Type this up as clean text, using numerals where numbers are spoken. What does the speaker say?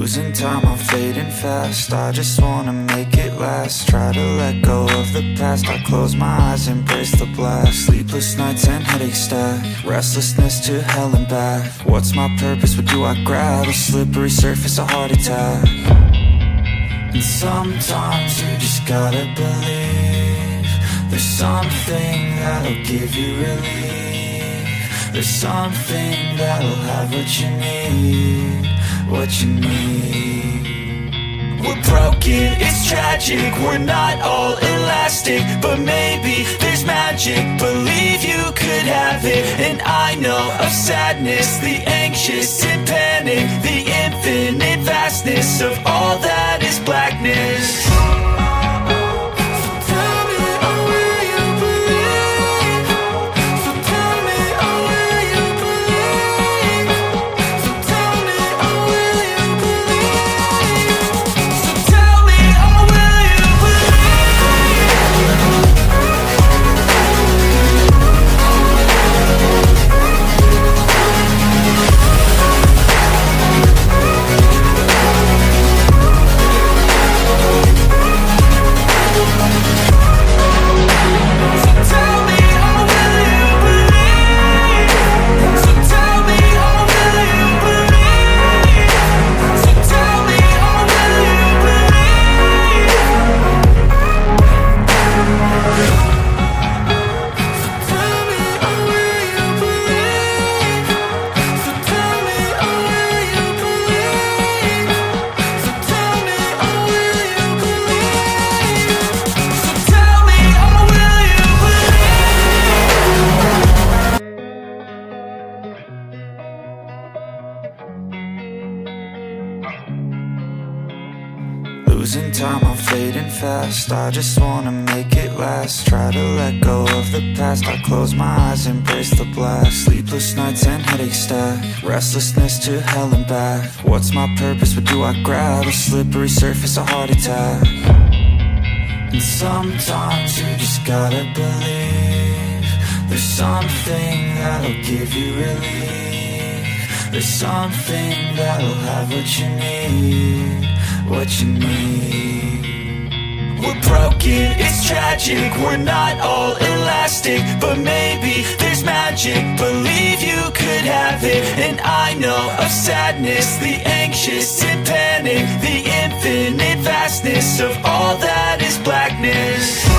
Losing time, I'm fading fast. I just wanna make it last. Try to let go of the past. I close my eyes, embrace the blast. Sleepless nights and headaches stack. Restlessness to hell and back. What's my purpose? What do I grab? A slippery surface, a heart attack. And sometimes you just gotta believe there's something that'll give you relief. There's something that'll have what you need, what you need. We're broken, it's tragic, we're not all elastic, but maybe there's magic, believe you could have it. And I know of sadness, the anxious and panic, the infinite vastness of all that is blackness. Losing time, I'm fading fast. I just wanna make it last. Try to let go of the past. I close my eyes, embrace the blast. Sleepless nights and headaches stack. Restlessness to hell and back. What's my purpose? What do I grab? A slippery surface, a heart attack. And sometimes you just gotta believe there's something that'll give you relief. There's something that'll have what you need, what you need. We're broken, it's tragic, we're not all elastic, but maybe there's magic, believe you could have it. And I know of sadness, the anxious and panic, the infinite vastness of all that is blackness.